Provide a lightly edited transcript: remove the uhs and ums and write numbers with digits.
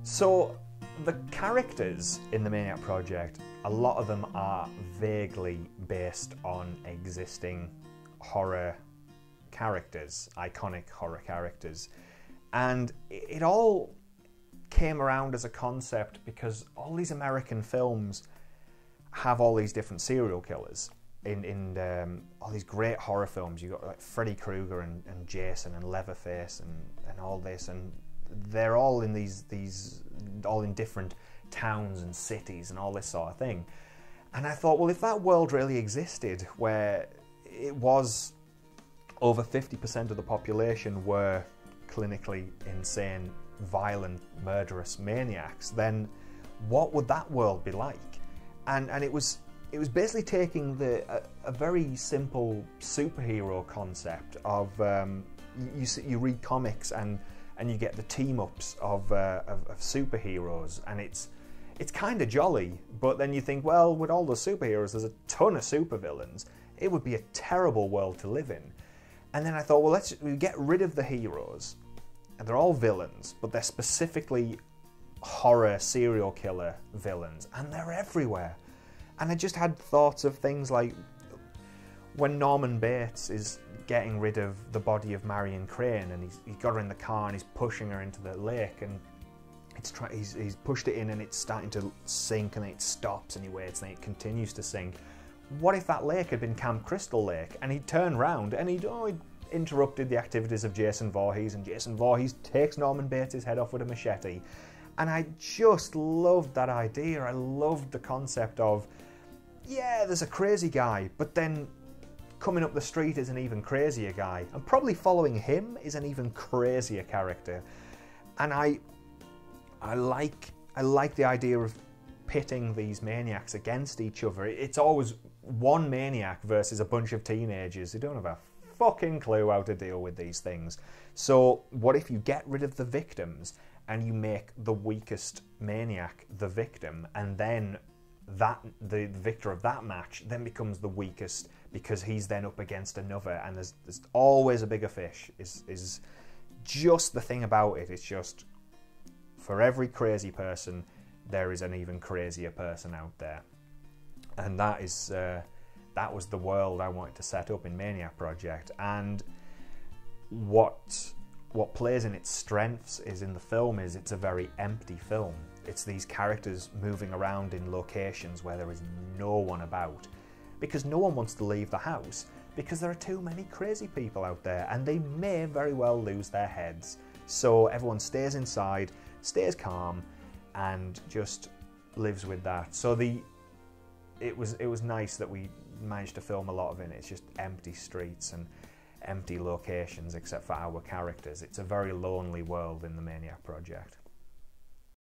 So the characters in the Maniac Project, a lot of them are vaguely based on existing horror characters, iconic horror characters. And it all came around as a concept because all these American films have all these different serial killers. In all these great horror films, you've got like Freddy Krueger and Jason and Leatherface and all this, and they're all in these all in different towns and cities and all this sort of thing. And I thought, well, if that world really existed, where it was over 50% of the population were clinically insane, violent, murderous maniacs, then what would that world be like? And it was basically taking a very simple superhero concept of you read comics and you get the team-ups of superheroes, and it's kind of jolly, but then you think, well, with all those superheroes, there's a ton of supervillains. It would be a terrible world to live in. And then I thought, well, we get rid of the heroes, and they're all villains, but they're specifically horror serial killer villains, and they're everywhere. And I just had thoughts of things like when Norman Bates is getting rid of the body of Marion Crane, and he's got her in the car and he's pushing her into the lake, and he's pushed it in and it's starting to sink, and then it stops and he waits and it continues to sink. What if that lake had been Camp Crystal Lake, and he'd turned round and he'd interrupted the activities of Jason Voorhees, and Jason Voorhees takes Norman Bates' head off with a machete. And I just loved that idea. I loved the concept of, yeah, there's a crazy guy, but then coming up the street is an even crazier guy, and probably following him is an even crazier character. And I like the idea of pitting these maniacs against each other. It's always one maniac versus a bunch of teenagers who don't have a fucking clue how to deal with these things. So what if you get rid of the victims and you make the weakest maniac the victim, and then the victor of that match then becomes the weakest because he's then up against another, and there's always a bigger fish is just the thing about it. It's just, for every crazy person there is an even crazier person out there. And that was the world I wanted to set up in Maniac Project. And what plays in its strengths is in the film is it's a very empty film. It's these characters moving around in locations where there is no one about, because no one wants to leave the house because there are too many crazy people out there and they may very well lose their heads. So everyone stays inside, stays calm, and just lives with that. So it was nice that we managed to film a lot of it. It's just empty streets and empty locations except for our characters. It's a very lonely world in the Maniac Project.